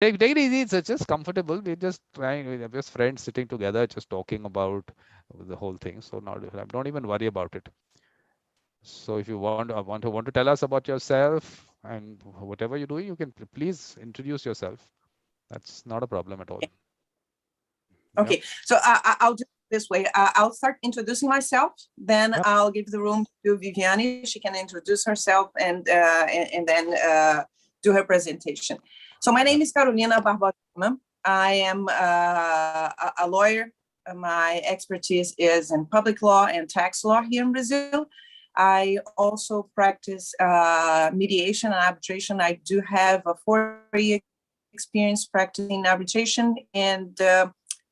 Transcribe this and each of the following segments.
Take it easy. It's just comfortable. We're just trying. We're just friends sitting together, just talking about the whole thing. So not, don't even worry about it. So if you want to tell us about yourself and whatever you do, you can please introduce yourself. That's not a problem at all. Yep. Okay, so I'll do it this way. I'll start introducing myself, then Yep. I'll give the room to Viviane. She can introduce herself and then do her presentation. So my name Yep. is Carolina Barboza Lima. I am a lawyer. My expertise is in public law and tax law here in Brazil. I also practice mediation and arbitration. I do have a 4-year experience practicing arbitration and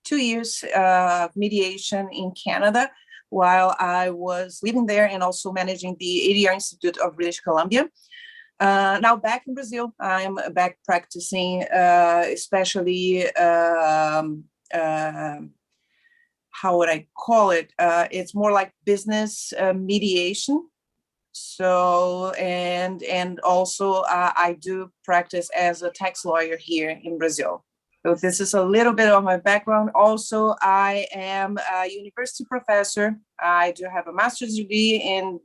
2 years of mediation in Canada while I was living there and also managing the ADR Institute of British Columbia. Now back in Brazil, I'm back practicing, especially, how would I call it? It's more like business mediation. So, and also I do practice as a tax lawyer here in Brazil. So this is a little bit of my background. Also, I am a university professor. I do have a master's degree, and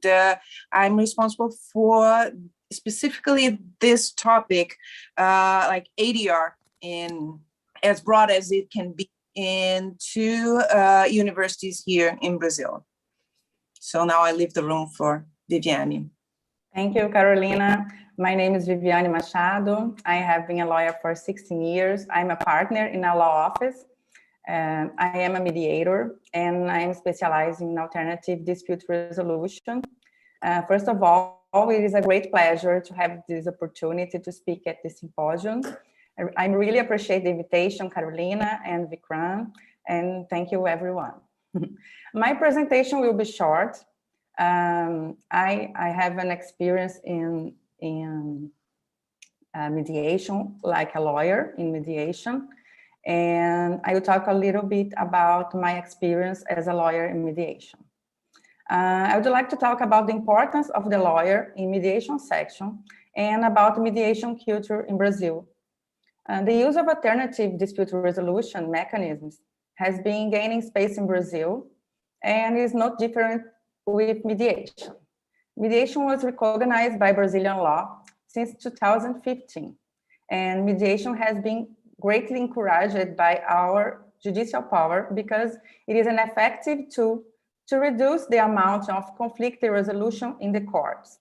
I'm responsible for specifically this topic, like ADR, in as broad as it can be, in 2 universities here in Brazil. So now I leave the room for Viviane. Thank you, Carolina. My name is Viviane Machado. I have been a lawyer for 16 years. I'm a partner in a law office. I am a mediator, and I am specialized in alternative dispute resolution. First of all, it is a great pleasure to have this opportunity to speak at this symposium. I really appreciate the invitation, Carolina and Vikram, and thank you, everyone. My presentation will be short. I have an experience in mediation, like a lawyer in mediation, and I will talk a little bit about my experience as a lawyer in mediation. I would like to talk about the importance of the lawyer in mediation section and about mediation culture in Brazil. The use of alternative dispute resolution mechanisms has been gaining space in Brazil and is not different with mediation. Mediation was recognized by Brazilian law since 2015, and mediation has been greatly encouraged by our judicial power because it is an effective tool to reduce the amount of conflict resolution in the courts.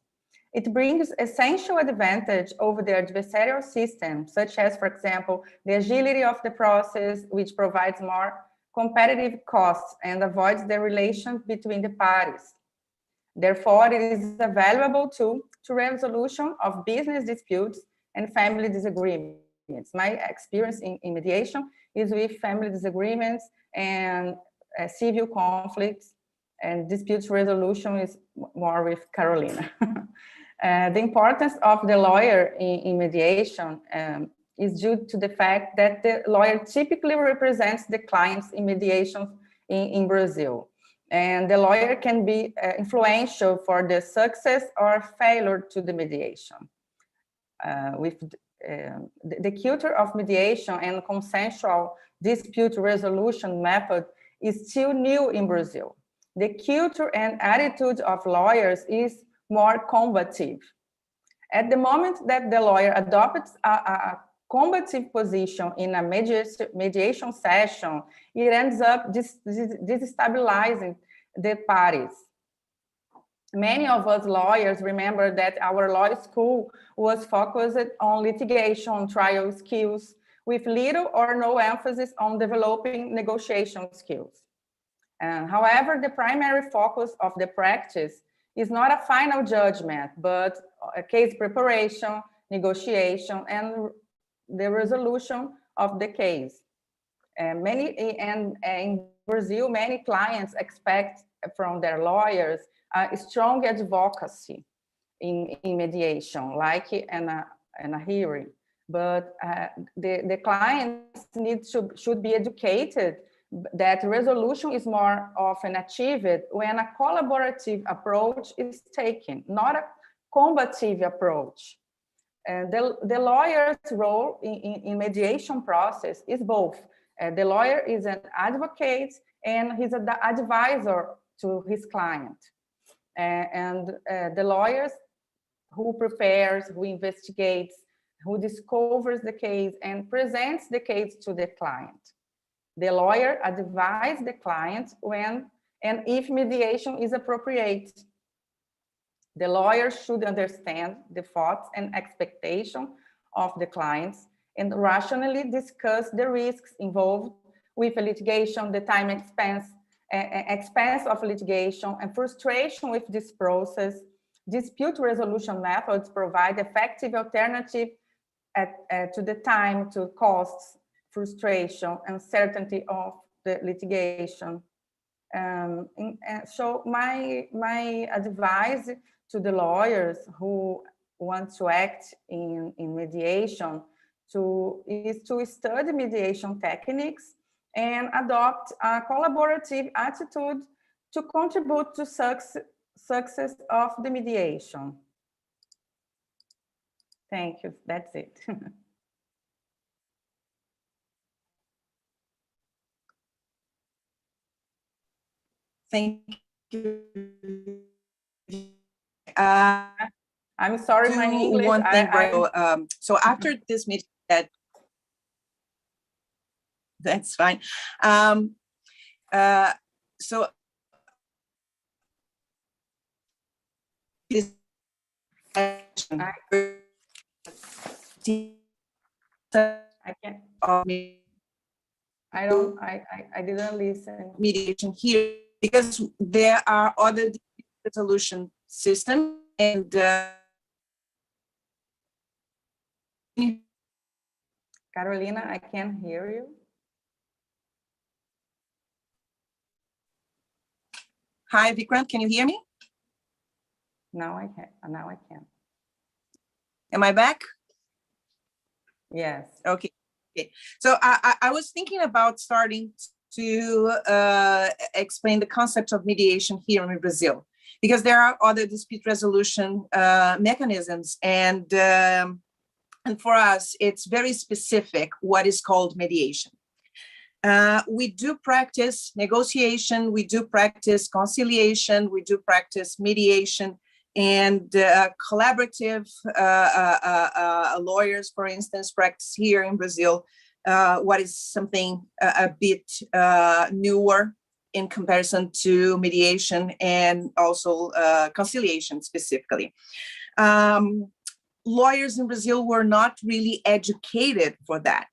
It brings essential advantage over the adversarial system, such as, for example, the agility of the process, which provides more competitive costs and avoids the relation between the parties. Therefore, it is a valuable tool to resolution of business disputes and family disagreements. My experience in mediation is with family disagreements and civil conflicts, and disputes resolution is more with Carolina. The importance of the lawyer in mediation is due to the fact that the lawyer typically represents the clients in mediations in Brazil. And the lawyer can be influential for the success or failure to the mediation. The culture of mediation and consensual dispute resolution method is still new in Brazil. The culture and attitude of lawyers is more combative. At the moment that the lawyer adopts a combative position in a mediation session, it ends up destabilizing the parties. Many of us lawyers remember that our law school was focused on litigation, trial skills, with little or no emphasis on developing negotiation skills. However, the primary focus of the practice is not a final judgment, but a case preparation, negotiation, and the resolution of the case. And in Brazil, many clients expect from their lawyers a strong advocacy in mediation, like in a hearing. But the clients should be educated that resolution is more often achieved when a collaborative approach is taken, not a combative approach. The lawyer's role in mediation process is both. The lawyer is an advocate and he's an advisor to his client. The lawyers who prepares, who investigates, who discovers the case and presents the case to the client. The lawyer advises the client when and if mediation is appropriate. The lawyer should understand the thoughts and expectations of the clients and rationally discuss the risks involved with a litigation, the time expense of litigation, and frustration with this process. Dispute resolution methods provide effective alternative to the time, to costs, frustration, uncertainty of the litigation. So my advice to the lawyers who want to act in mediation is to study mediation techniques and adopt a collaborative attitude to contribute to success of the mediation. Thank you, that's it. Thank you. I'm sorry, my English. One thing, right? So after this meeting, that's fine. So this I can't. I didn't listen. Mediation here because there are other resolution systems and Carolina, I can't hear you. Hi, Vikram, can you hear me? Now I can. Now I can. Am I back? Yes. Okay. Okay. So I was thinking about starting to explain the concept of mediation here in Brazil, because there are other dispute resolution mechanisms, and for us, it's very specific what is called mediation. We do practice negotiation, we do practice conciliation, we do practice mediation, and collaborative lawyers, for instance, practice here in Brazil, what is something a bit newer in comparison to mediation and also conciliation specifically. Lawyers in Brazil were not really educated for that.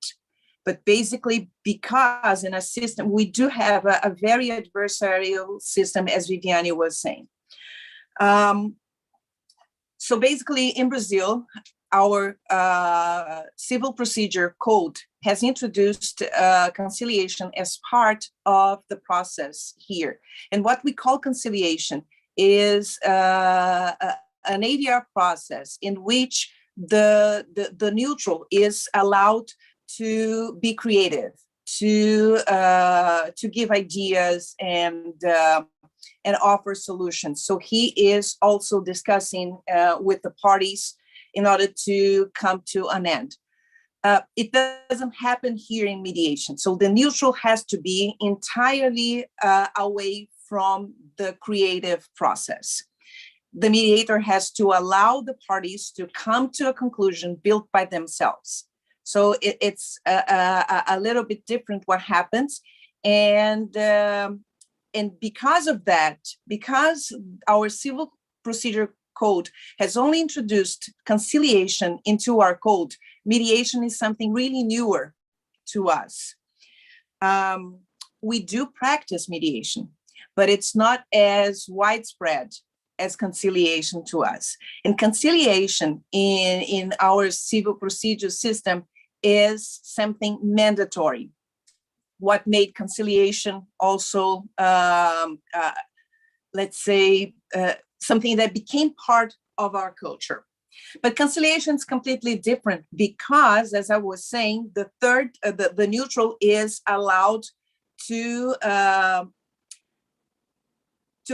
But basically, because in a system, we do have a very adversarial system, as Viviane was saying. So basically, in Brazil, our civil procedure code has introduced conciliation as part of the process here. And what we call conciliation is an ADR process in which the neutral is allowed to be creative, to give ideas and offer solutions. So he is also discussing with the parties in order to come to an end. It doesn't happen here in mediation. So the neutral has to be entirely away from the creative process. The mediator has to allow the parties to come to a conclusion built by themselves. So it's a little bit different what happens. And because of that, because our civil procedure code has only introduced conciliation into our code, mediation is something really newer to us. We do practice mediation, but it's not as widespread as conciliation to us. And conciliation in our civil procedure system is something mandatory. What made conciliation also, let's say, something that became part of our culture. But conciliation is completely different because, as I was saying, the neutral is allowed to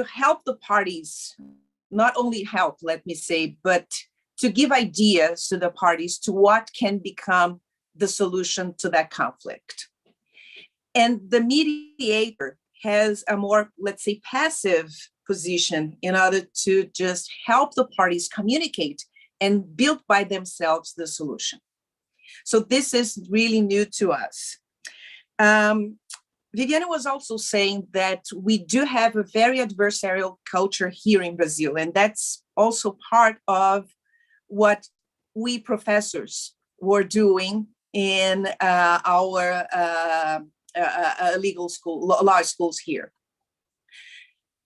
help the parties, not only help, let me say, but to give ideas to the parties to what can become the solution to that conflict. And the mediator has a more, let's say, passive position in order to just help the parties communicate and build by themselves the solution. So this is really new to us. Viviane was also saying that we do have a very adversarial culture here in Brazil, and that's also part of what we professors were doing in our legal school, law schools here.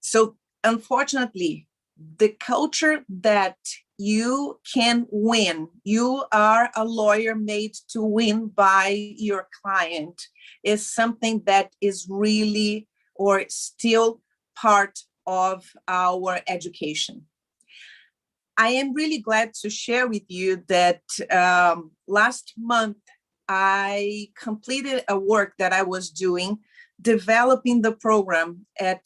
So unfortunately, the culture that you can win, you are a lawyer made to win by your client, is something that is really or still part of our education. I am really glad to share with you that last month I completed a work that I was doing, developing the program at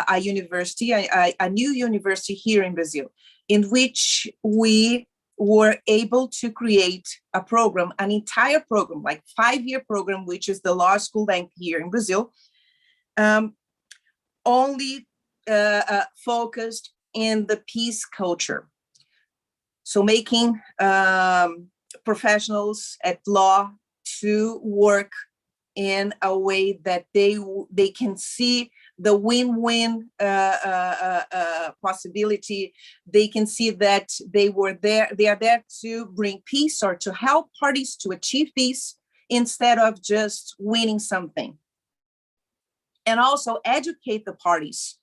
a university, a new university here in Brazil, in which we were able to create a program, an entire program, like 5-year program, which is the law school length here in Brazil, only focused in the peace culture. So making professionals at law to work in a way that they can see the win-win possibility. They can see that they are there to bring peace or to help parties to achieve peace instead of just winning something. And also educate the parties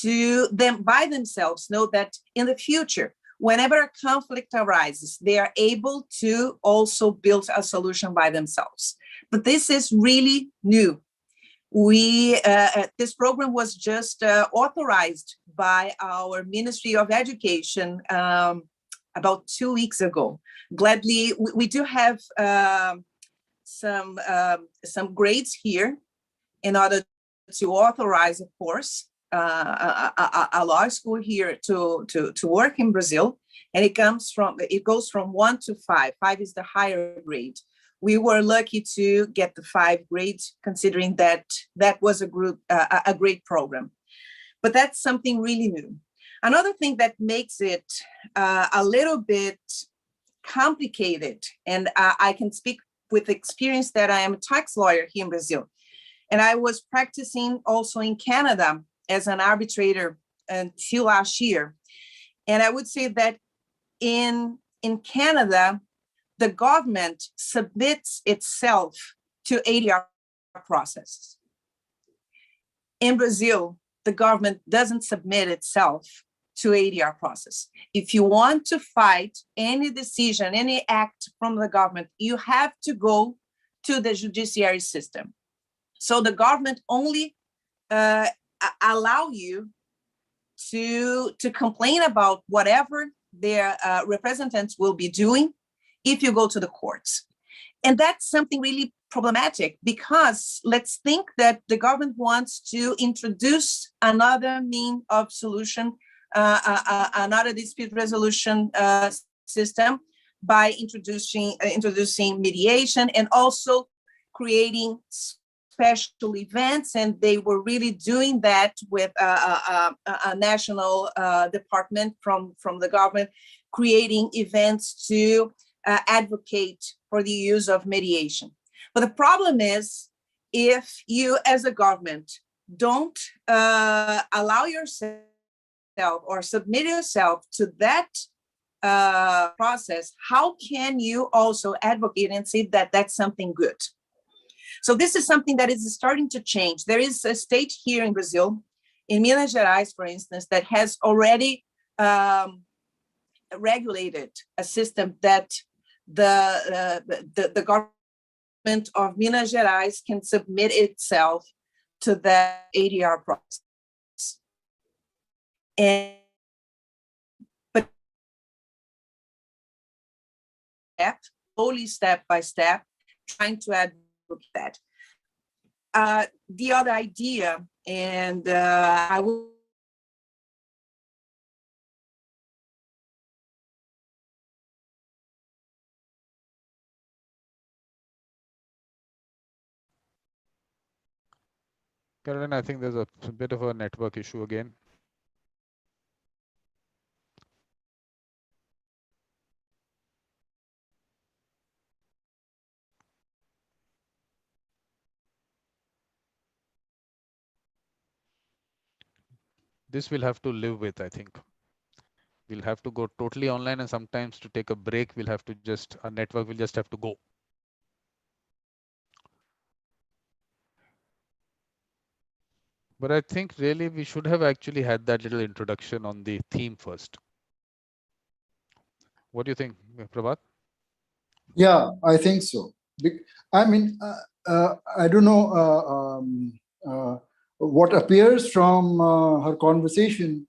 to them by themselves, know that in the future, whenever a conflict arises, they are able to also build a solution by themselves. But this is really new. This program was just authorized by our Ministry of Education about 2 weeks ago. Gladly, we do have some grades here in order to authorize, of course, a law school here to work in Brazil, and it goes from 1 to 5. 5 is the higher grade. We were lucky to get the 5 grades, considering that was a great program. But that's something really new. Another thing that makes it a little bit complicated, and I can speak with experience that I am a tax lawyer here in Brazil, and I was practicing also in Canada as an arbitrator until last year. And I would say that in Canada, the government submits itself to ADR processes. In Brazil, the government doesn't submit itself to ADR process. If you want to fight any decision, any act from the government, you have to go to the judiciary system. So the government only allow you to complain about whatever their representatives will be doing if you go to the courts. And that's something really problematic, because let's think that the government wants to introduce another mean of solution, another dispute resolution system by introducing mediation and also creating special events. And they were really doing that with a national department from the government, creating events to advocate for the use of mediation. But the problem is, if you as a government don't allow yourself or submit yourself to that process, how can you also advocate and say that that's something good? So this is something that is starting to change. There is a state here in Brazil, in Minas Gerais, for instance, that has already regulated a system that the government of Minas Gerais can submit itself to that ADR process. But slowly, step by step, trying to advocate that. The other idea, and I will Caroline, I think there's a bit of a network issue again. This we'll have to live with, I think. We'll have to go totally online, and sometimes to take a break, we'll have to just, our network will just have to go. But I think really we should have actually had that little introduction on the theme first. What do you think, Prabhat? Yeah, I think so. I mean, I don't know what appears from her conversation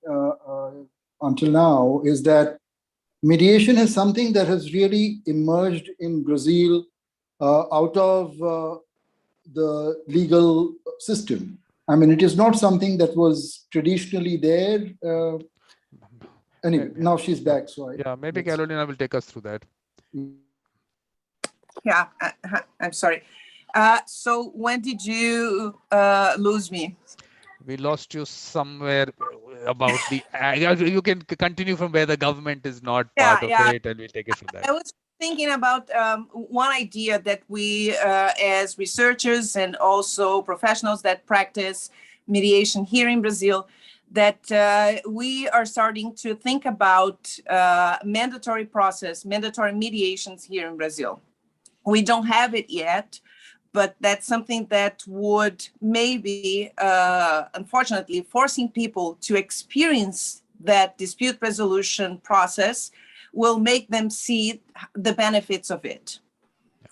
until now is that mediation is something that has really emerged in Brazil out of the legal system. I mean, it is not something that was traditionally there. Anyway, now she's back. So yeah, maybe Carolina will take us through that. Yeah, I'm sorry. So when did you lose me? We lost you somewhere about the. You can continue from where the government is not part of it, and we'll take it from that. I was thinking about one idea that we, as researchers and also professionals that practice mediation here in Brazil, that we are starting to think about mandatory mediations here in Brazil. We don't have it yet, but that's something that would maybe, unfortunately, forcing people to experience that dispute resolution process will make them see the benefits of it. Yeah.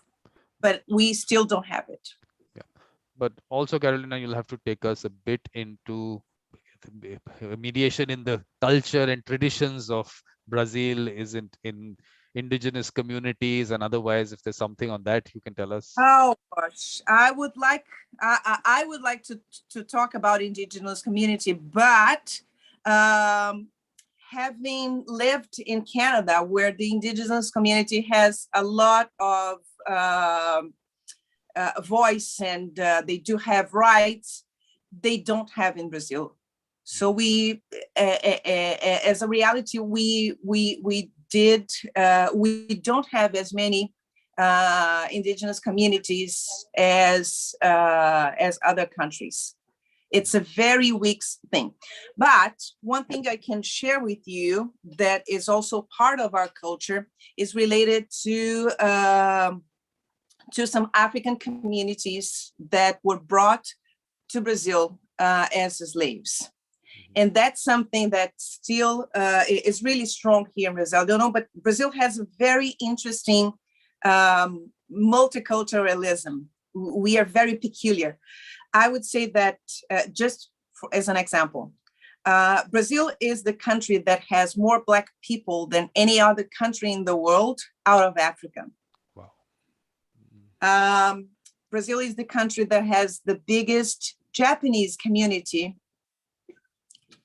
But we still don't have it. Yeah. But also, Carolina, you'll have to take us a bit into mediation in the culture and traditions of Brazil, isn't in indigenous communities, and otherwise, if there's something on that you can tell us. Oh gosh, I would like to talk about indigenous community, but having lived in Canada, where the indigenous community has a lot of voice and they do have rights, they don't have in Brazil. So we, as a reality, we don't have as many indigenous communities as other countries. It's a very weak thing. But one thing I can share with you that is also part of our culture is related to some African communities that were brought to Brazil as slaves. And that's something that still is really strong here in Brazil. I don't know, but Brazil has a very interesting multiculturalism. We are very peculiar. I would say that as an example, Brazil is the country that has more Black people than any other country in the world out of Africa. Wow. Brazil is the country that has the biggest Japanese community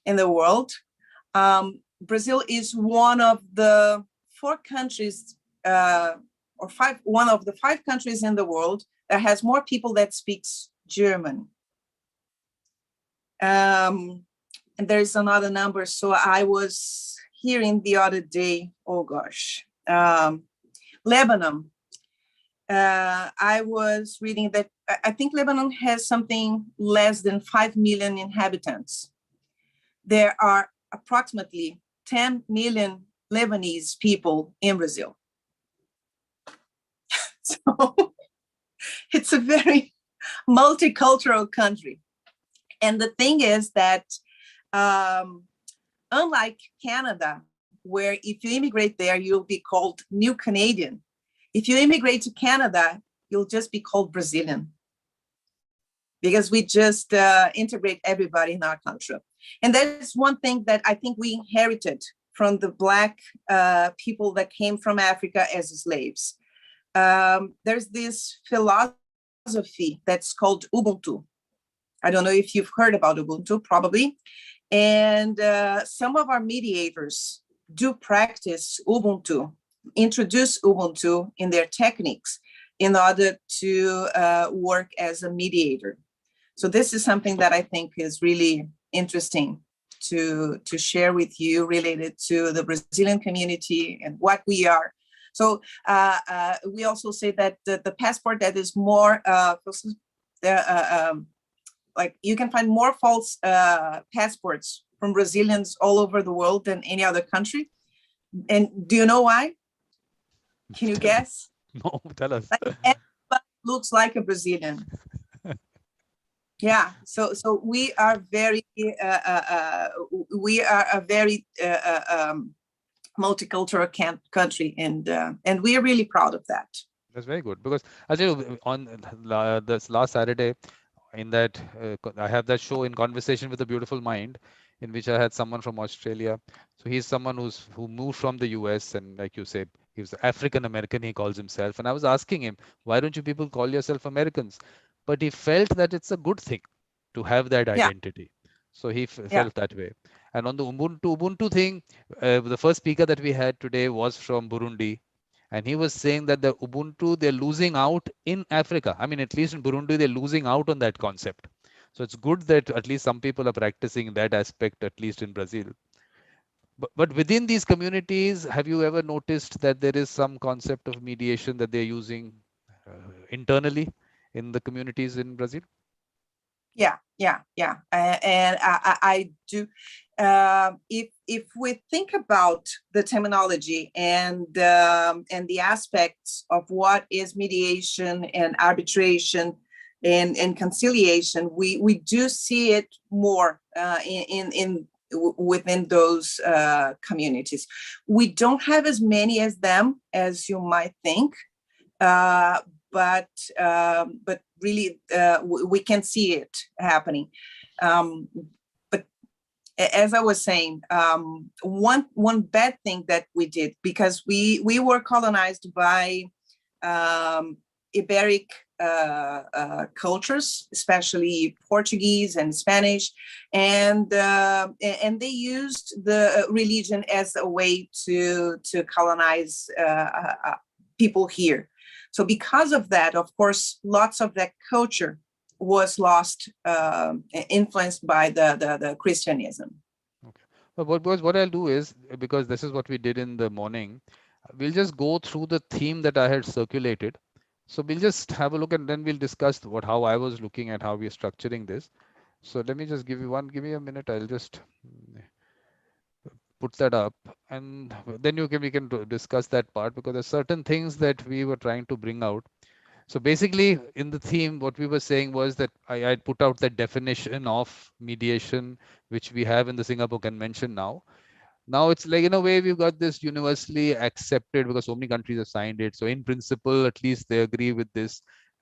in the world. Brazil is one of the 4 countries, one of the 5 countries in the world that has more people that speaks German. And there's another number. So I was hearing the other day, oh gosh, Lebanon. I was reading that I think Lebanon has something less than 5 million inhabitants. There are approximately 10 million Lebanese people in Brazil. So it's a very multicultural country. And the thing is that unlike Canada, where if you immigrate there, you'll be called New Canadian. If you immigrate to Canada, you'll just be called Brazilian, because we just integrate everybody in our country. And that's one thing that I think we inherited from the Black people that came from Africa as slaves. There's this philosophy that's called Ubuntu. I don't know if you've heard about Ubuntu, probably. And some of our mediators do practice Ubuntu, introduce Ubuntu in their techniques in order to work as a mediator. So this is something that I think is really interesting to share with you, related to the Brazilian community and what we are. So we also say that the passport that is more like, you can find more false passports from Brazilians all over the world than any other country. And do you know why? Can you guess? No, tell us. Like, everybody looks like a Brazilian. Yeah, so we are very a very multicultural country, and we are really proud of that. That's very good, because I'll tell you, on this last Saturday, in that I have that show, In Conversation with a Beautiful Mind, in which I had someone from Australia. So he's someone who moved from the US, and like you say, he was African American, he calls himself. And I was asking him, why don't you people call yourself Americans? But he felt that it's a good thing to have that Yeah. identity. So he Yeah. felt that way. And on the Ubuntu thing, the first speaker that we had today was from Burundi. And he was saying that the Ubuntu, they're losing out in Africa. I mean, at least in Burundi, they're losing out on that concept. So it's good that at least some people are practicing that aspect, at least in Brazil. But within these communities, have you ever noticed that there is some concept of mediation that they're using internally in the communities in Brazil? Yeah. And I do. If we think about the terminology and the aspects of what is mediation and arbitration and conciliation, we do see it more within those communities. We don't have as many as them as you might think, but really we can see it happening. But as I was saying, one bad thing that we did, because we were colonized by Iberic cultures, especially Portuguese and Spanish, and they used the religion as a way to colonize people here. So because of that, of course, lots of that culture was lost, influenced by the Christianism. Okay. But what I'll do is, because this is what we did in the morning, we'll just go through the theme that I had circulated. So we'll just have a look, and then we'll discuss how I was looking at how we're structuring this. So let me just give me a minute. I'll just put that up, and then we can discuss that part, because there's certain things that we were trying to bring out. So basically, in the theme, what we were saying was that I put out that definition of mediation, which we have in the Singapore Convention now. Now it's like, in a way, we've got this universally accepted because so many countries have signed it. So in principle, at least they agree with this.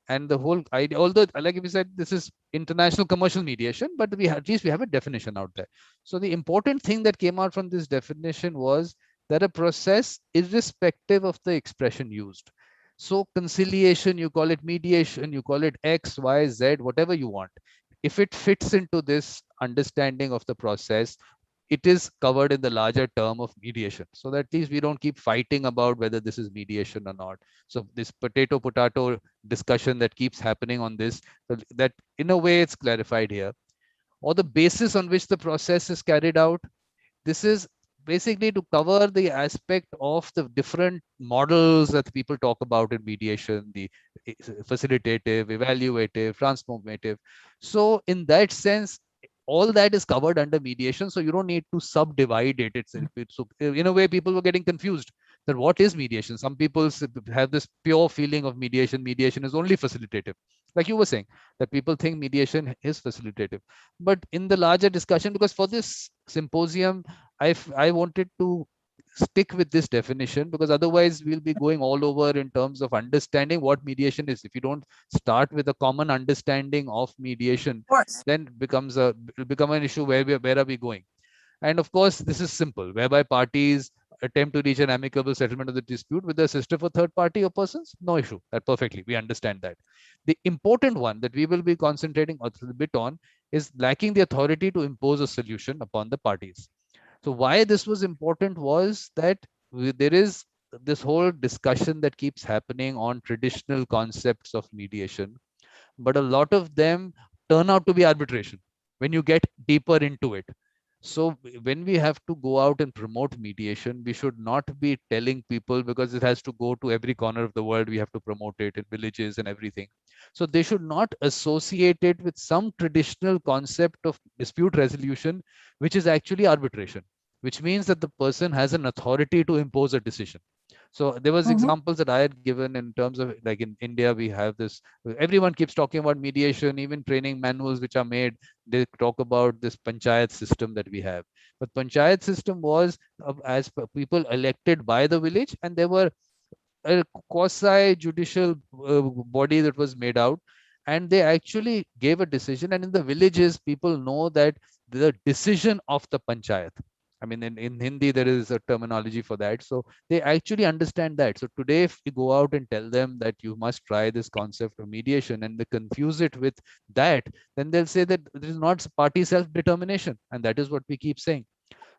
And the whole idea, although, like we said, this is international commercial mediation, but at least we have a definition out there. So the important thing that came out from this definition was that a process, irrespective of the expression used. So conciliation, you call it mediation, you call it X, Y, Z, whatever you want. If it fits into this understanding of the process, it is covered in the larger term of mediation. So that at least we don't keep fighting about whether this is mediation or not. So this potato discussion that keeps happening on this, that in a way it's clarified here. Or the basis on which the process is carried out. This is basically to cover the aspect of the different models that people talk about in mediation, the facilitative, evaluative, transformative. So in that sense, all that is covered under mediation. So you don't need to subdivide it. So in a way, people were getting confused that what is mediation? Some people have this pure feeling of mediation. Mediation is only facilitative. Like you were saying, that people think mediation is facilitative. But in the larger discussion, because for this symposium, I wanted to stick with this definition, because otherwise we'll be going all over in terms of understanding what mediation is. If you don't start with a common understanding of mediation, then it'll become an issue where are we going? And of course, this is simple, whereby parties attempt to reach an amicable settlement of the dispute with the assistive or third party or persons. No issue. That perfectly. We understand that. The important one that we will be concentrating a little bit on is lacking the authority to impose a solution upon the parties. So why this was important was that there is this whole discussion that keeps happening on traditional concepts of mediation, but a lot of them turn out to be arbitration when you get deeper into it. So when we have to go out and promote mediation, we should not be telling people, because it has to go to every corner of the world, we have to promote it in villages and everything. So they should not associate it with some traditional concept of dispute resolution, which is actually arbitration, which means that the person has an authority to impose a decision. So there was examples that I had given in terms of, like in India, we have this, everyone keeps talking about mediation, even training manuals which are made, they talk about this panchayat system that we have. But panchayat system was as people elected by the village, and there were a quasi judicial body that was made out, and they actually gave a decision. And in the villages, people know that the decision of the panchayat, I mean, in Hindi, there is a terminology for that. So they actually understand that. So today, if you go out and tell them that you must try this concept of mediation and they confuse it with that, then they'll say that it is not party self-determination. And that is what we keep saying.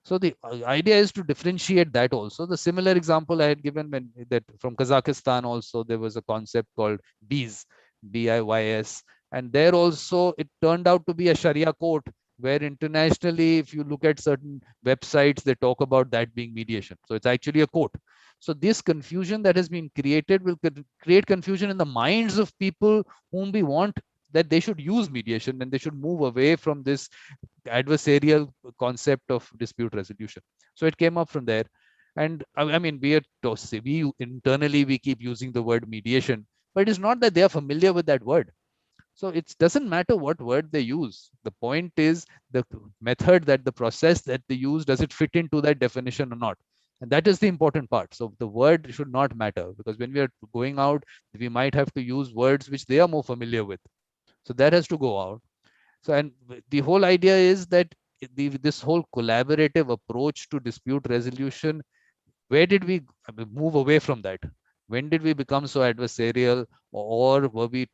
So the idea is to differentiate that also. The similar example I had given when that from Kazakhstan also, there was a concept called BIS, BIYS. And there also, it turned out to be a Sharia court, where internationally, if you look at certain websites, they talk about that being mediation. So it's actually a court. So this confusion that has been created will create confusion in the minds of people whom we want that they should use mediation, and they should move away from this adversarial concept of dispute resolution. So it came up from there. And I mean, we internally, we keep using the word mediation, but it's not that they are familiar with that word. So it doesn't matter what word they use. The point is the method, that the process that they use, does it fit into that definition or not? And that is the important part. So the word should not matter, because when we are going out, we might have to use words which they are more familiar with. So that has to go out. So, and the whole idea is that this whole collaborative approach to dispute resolution, where did we move away from that? When did we become so adversarial, or were we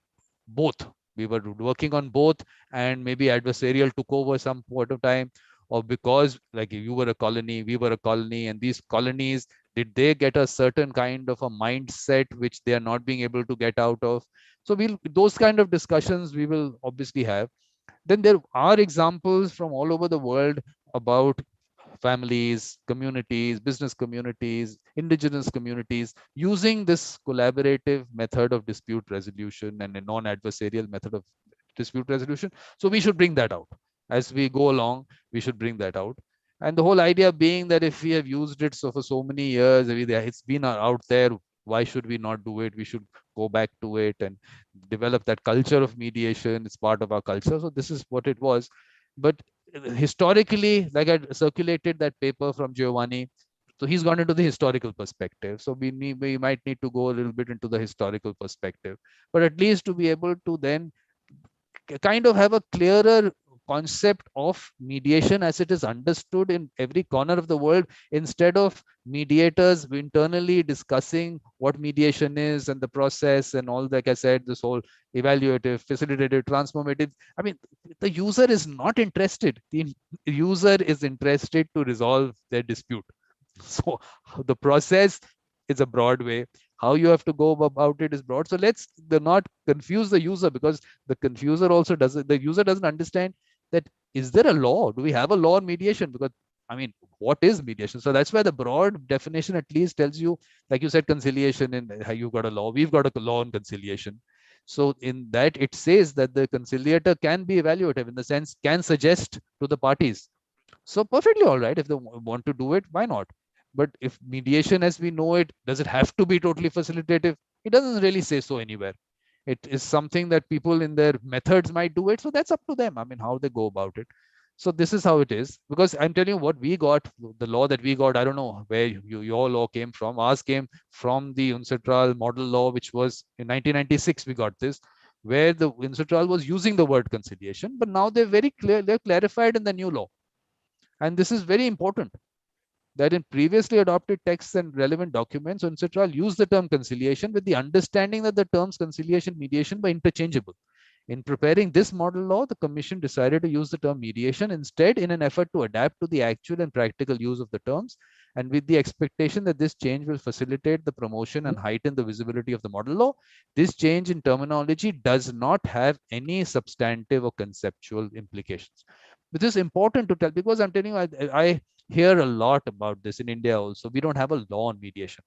both? We were working on both, and maybe adversarial took over some point of time, or because like you were a colony, we were a colony, and these colonies, did they get a certain kind of a mindset which they are not being able to get out of? So those kind of discussions we will obviously have. Then there are examples from all over the world about families, communities, business communities, indigenous communities using this collaborative method of dispute resolution and a non-adversarial method of dispute resolution. So we should bring that out. As we go along, we should bring that out. And the whole idea being that if we have used it for so many years, it's been out there, why should we not do it? We should go back to it and develop that culture of mediation. It's part of our culture. So this is what it was. But historically, like I circulated that paper from Giovanni, so he's gone into the historical perspective. So we might need to go a little bit into the historical perspective, but at least to be able to then kind of have a clearer concept of mediation as it is understood in every corner of the world, instead of mediators internally discussing what mediation is and the process and all, like I said, this whole evaluative, facilitative, transformative. I mean, the user is not interested. The user is interested to resolve their dispute. So the process is a broad way. How you have to go about it is broad. So let's not confuse the user, because the confuser also doesn't, the user doesn't understand that, is there a law? Do we have a law on mediation? Because I mean, what is mediation? So that's why the broad definition at least tells you, like you said, conciliation, and you got a law. We've got a law on conciliation. So in that, it says that the conciliator can be evaluative, in the sense can suggest to the parties. So perfectly all right. If they want to do it, why not? But if mediation as we know it, does it have to be totally facilitative? It doesn't really say so anywhere. It is something that people in their methods might do it. So that's up to them. I mean, how they go about it. So this is how it is. Because I'm telling you what we got, the law that we got, I don't know where your law came from. Ours came from the UNCITRAL model law, which was in 1996, we got this, where the UNCITRAL was using the word conciliation, but now they're very clear, they're clarified in the new law. And this is very important, that in previously adopted texts and relevant documents, UNCITRAL used the term conciliation with the understanding that the terms conciliation, mediation were interchangeable. In preparing this model law, the Commission decided to use the term mediation instead, in an effort to adapt to the actual and practical use of the terms, and with the expectation that this change will facilitate the promotion and heighten the visibility of the model law. This change in terminology does not have any substantive or conceptual implications. This is important to tell, because I'm telling you, I hear a lot about this in India also. We don't have a law on mediation.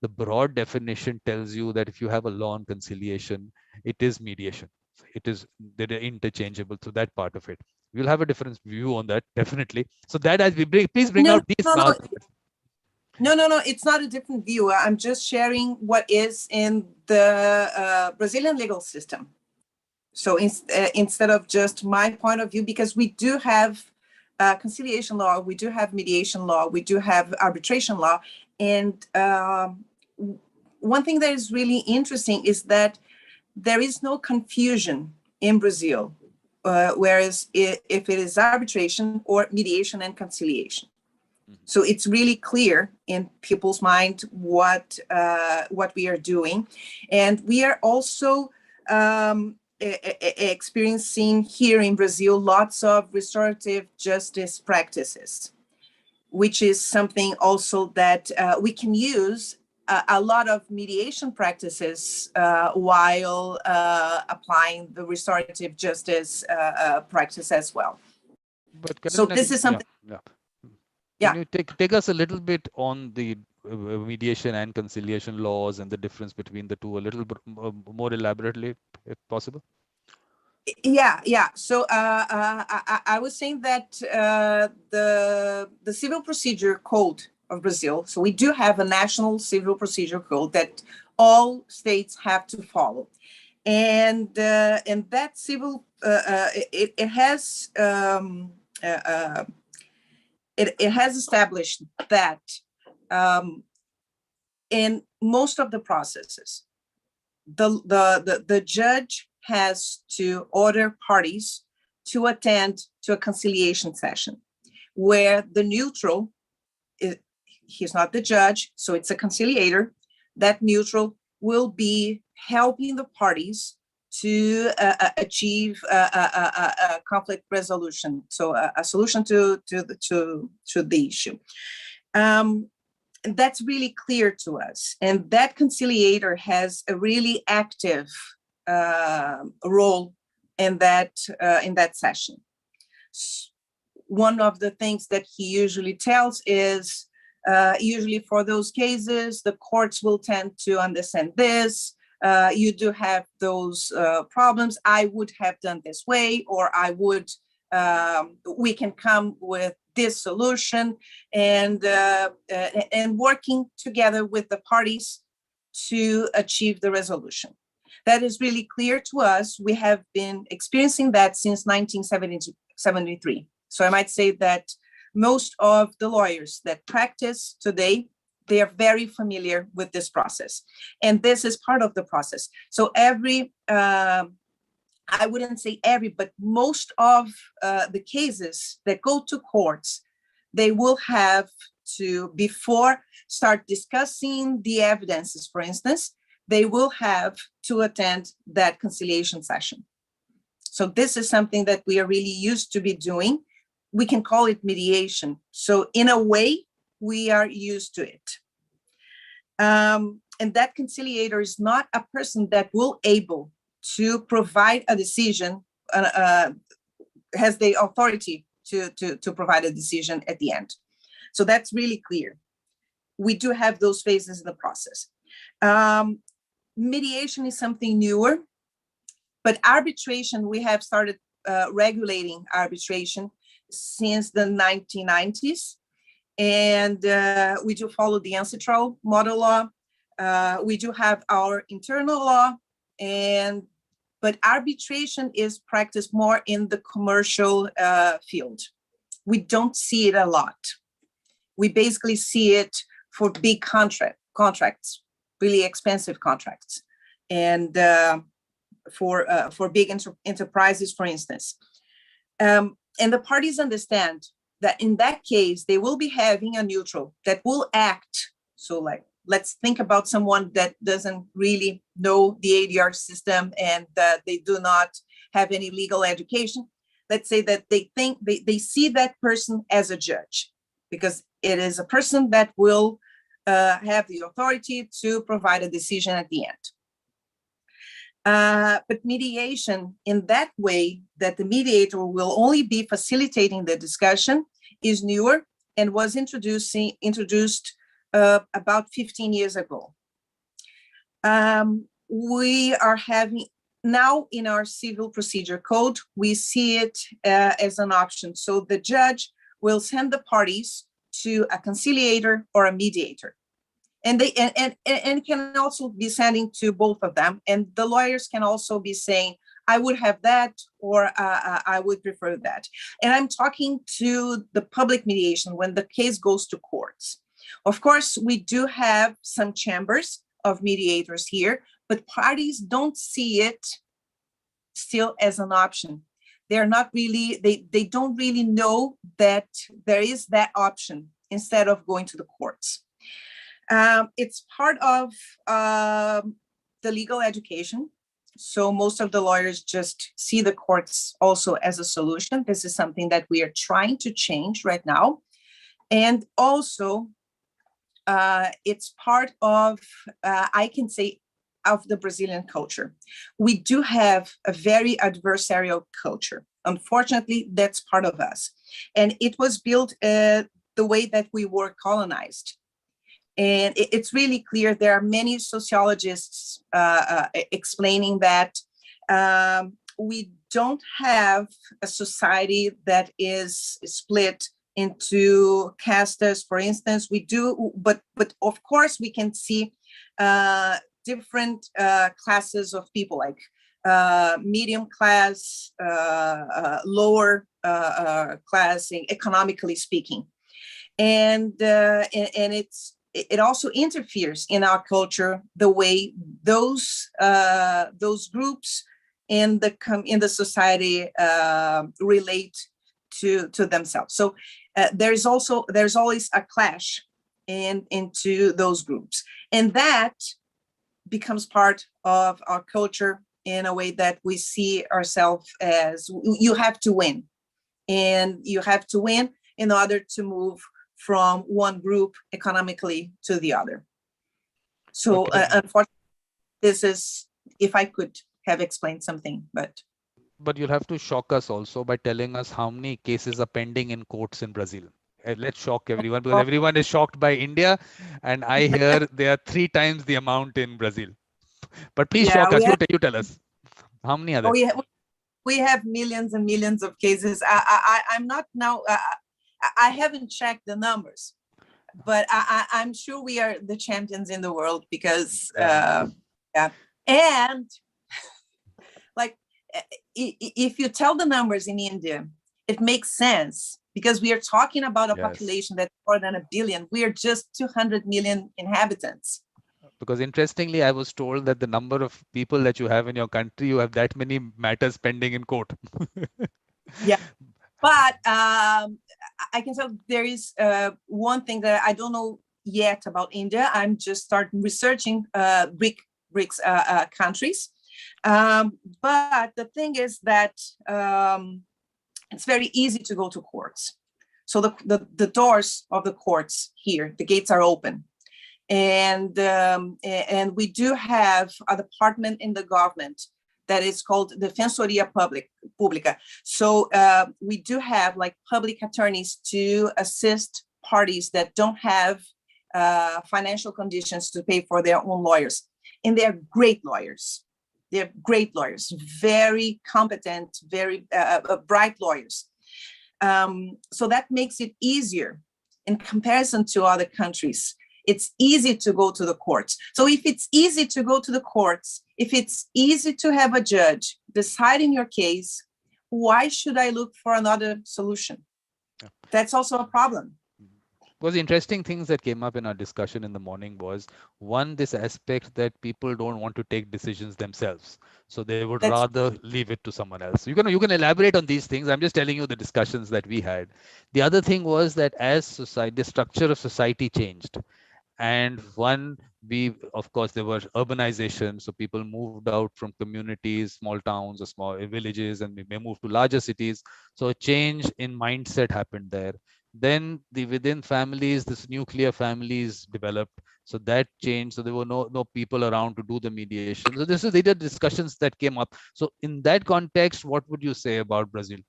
The broad definition tells you that if you have a law on conciliation, it is mediation. It is, they're interchangeable. So that part of it, we'll have a different view on that, definitely. So that, as we bring, please bring No, out these no, no. cards. No, it's not a different view. I'm just sharing what is in the Brazilian legal system. So instead of just my point of view, because we do have conciliation law, we do have mediation law, we do have arbitration law. And one thing that is really interesting is that there is no confusion in Brazil, whereas if it is arbitration or mediation and conciliation. So it's really clear in people's mind what we are doing. And we are also experiencing here in Brazil lots of restorative justice practices, which is something also that we can use a lot of mediation practices while applying the restorative justice practice as well. But so this is something. Can you take us a little bit on the mediation and conciliation laws and the difference between the two a little bit more elaborately, if possible? Yeah. So I was saying that the Civil Procedure Code of Brazil. So we do have a national Civil Procedure Code that all states have to follow, and that civil it has. It has established that in most of the processes, the judge has to order parties to attend to a conciliation session where the neutral, he's not the judge, so it's a conciliator. That neutral will be helping the parties to achieve a conflict resolution, so a solution to the issue. And that's really clear to us. And that conciliator has a really active role in that session. One of the things that he usually tells is, usually for those cases, the courts will tend to understand this. You do have those problems. I would have done this way, or we can come with this solution, and working together with the parties to achieve the resolution. That is really clear to us. We have been experiencing that since 1973. So I might say that most of the lawyers that practice today, they are very familiar with this process. And this is part of the process. So I wouldn't say every, but most of the cases that go to courts, they will have to, before start discussing the evidences, for instance, they will have to attend that conciliation session. So this is something that we are really used to be doing. We can call it mediation. So in a way, we are used to it. And that conciliator is not a person that will able to provide a decision, has the authority to provide a decision at the end. So that's really clear. We do have those phases in the process. Mediation is something newer, but arbitration, we have started regulating arbitration since the 1990s. And we do follow the ancestral model law. We do have our internal law, but arbitration is practiced more in the commercial field. We don't see it a lot. We basically see it for big contracts, really expensive contracts, and for big enterprises, for instance. And the parties understand that in that case, they will be having a neutral that will act. So like, let's think about someone that doesn't really know the ADR system and that they do not have any legal education. Let's say that they think they see that person as a judge, because it is a person that will have the authority to provide a decision at the end. But mediation in that way, that the mediator will only be facilitating the discussion, is newer and was introduced about 15 years ago. We are having now in our civil procedure code, we see it as an option. So the judge will send the parties to a conciliator or a mediator. And they and can also be sending to both of them. And the lawyers can also be saying, I would have that, or I would prefer that. And I'm talking to the public mediation when the case goes to courts. Of course, we do have some chambers of mediators here, but parties don't see it still as an option. They're not really, they don't really know that there is that option instead of going to the courts. It's part of the legal education. So most of the lawyers just see the courts also as a solution. This is something that we are trying to change right now. And also, it's part of, I can say, of the Brazilian culture. We do have a very adversarial culture. Unfortunately, that's part of us. And it was built the way that we were colonized. And it's really clear, there are many sociologists explaining that we don't have a society that is split into castes, for instance. We do, but of course we can see different classes of people, like medium class, lower class, economically speaking. And it also interferes in our culture, the way those groups in the society relate to themselves. So there's always a clash into those groups, and that becomes part of our culture in a way that we see ourselves as, you have to win, and you have to win in order to move from one group economically to the other. So unfortunately, this is, if I could have explained something, but you'll have to shock us also by telling us how many cases are pending in courts in Brazil. Let's shock everyone, because everyone is shocked by India, and I hear there are 3 times the amount in Brazil. But please shock us. You tell us, how many are there? We have millions and millions of cases. I'm not now. I haven't checked the numbers, but I'm sure we are the champions in the world, because and like, if you tell the numbers in India, it makes sense, because we are talking about a population that's more than 1 billion. We are just 200 million inhabitants. Because interestingly, I was told that the number of people that you have in your country, you have that many matters pending in court. Yeah, but I can tell there is one thing that I don't know yet about India. I'm just starting researching BRICS countries. But the thing is that it's very easy to go to courts. So the doors of the courts here, the gates are open. And we do have a department in the government that is called Defensoria Pública. So we do have like public attorneys to assist parties that don't have financial conditions to pay for their own lawyers. And they're great lawyers. They're great lawyers, very competent, very bright lawyers. So that makes it easier in comparison to other countries. It's easy to go to the courts. So if it's easy to go to the courts, if it's easy to have a judge deciding your case, why should I look for another solution? That's also a problem. Because the interesting things that came up in our discussion in the morning was, one, this aspect that people don't want to take decisions themselves. So they would rather leave it to someone else. You can elaborate on these things. I'm just telling you the discussions that we had. The other thing was that as society, the structure of society changed. And of course, there was urbanization. So people moved out from communities, small towns or small villages, and they moved to larger cities. So a change in mindset happened there. Then within families, this nuclear families developed. So that changed. So there were no people around to do the mediation. So these are discussions that came up. So in that context, what would you say about Brazil?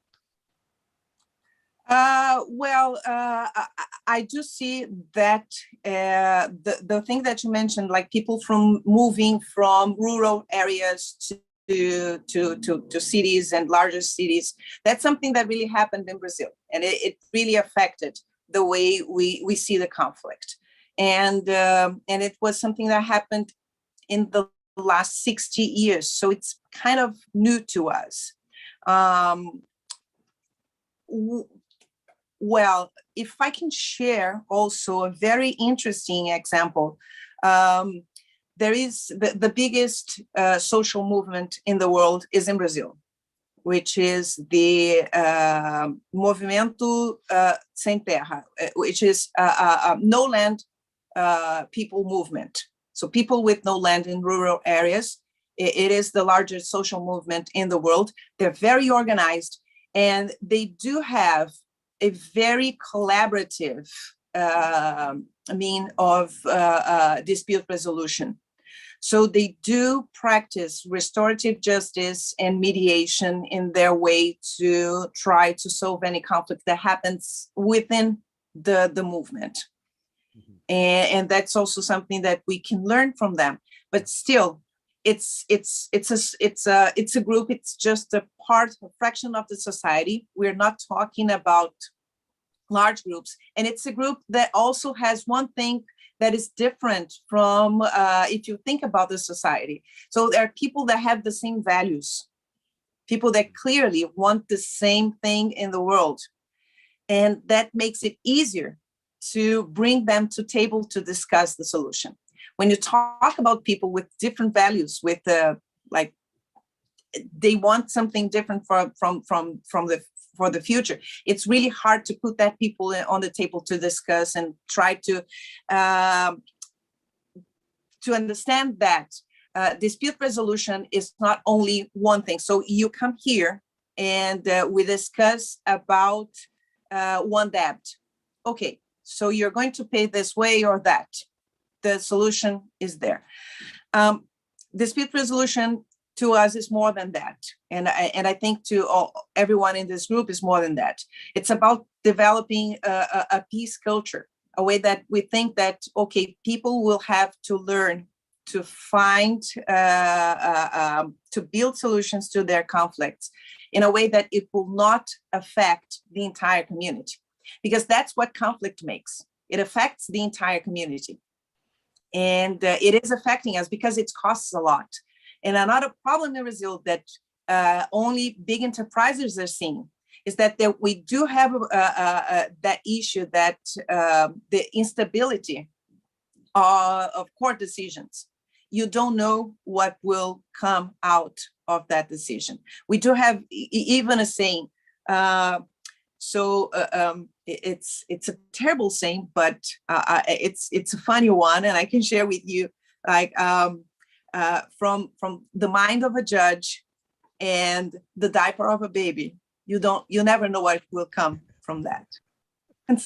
Well, I do see that the thing that you mentioned, like people from moving from rural areas to cities and larger cities, that's something that really happened in Brazil, and it really affected the way we see the conflict, and it was something that happened in the last 60 years, so it's kind of new to us. Well, if I can share also a very interesting example, there is the biggest social movement in the world is in Brazil, which is the Movimento Sem Terra, which is no land people movement. So people with no land in rural areas. It is the largest social movement in the world. They're very organized, and they do have a very collaborative mean of dispute resolution. So they do practice restorative justice and mediation in their way to try to solve any conflict that happens within the movement. Mm-hmm. And that's also something that we can learn from them. But still, it's a group. It's just a fraction of the society. We're not talking about large groups, and it's a group that also has one thing that is different from if you think about the society. So there are people that have the same values, people that clearly want the same thing in the world, and that makes it easier to bring them to table to discuss the solution. When you talk about people with different values, with like they want something different for the future, it's really hard to put that people on the table to discuss and try to understand that dispute resolution is not only one thing. So you come here and we discuss about one debt. Okay, so you're going to pay this way or that. The solution is there. Dispute resolution to us is more than that. And I think to everyone in this group is more than that. It's about developing a peace culture, a way that we think that, okay, people will have to learn to find, to build solutions to their conflicts in a way that it will not affect the entire community. Because that's what conflict makes. It affects the entire community. And it is affecting us because it costs a lot. And another problem in Brazil that only big enterprises are seeing is that we do have that issue that the instability of court decisions. You don't know what will come out of that decision. We do have even a saying. It's a terrible saying, but it's a funny one, and I can share with you. Like from the mind of a judge and the diaper of a baby, you never know what will come from that. And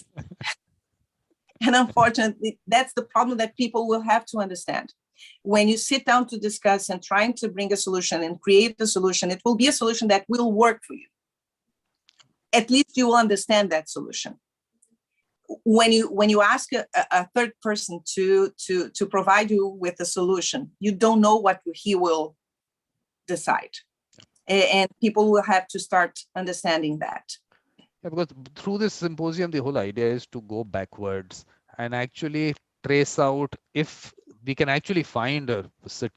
unfortunately, that's the problem that people will have to understand. When you sit down to discuss and trying to bring a solution and create a solution, it will be a solution that will work for you. At least you will understand that solution. When you ask a third person to provide you with a solution, you don't know what he will decide. And people will have to start understanding that. Yeah, because through this symposium, the whole idea is to go backwards and actually trace out if we can actually find a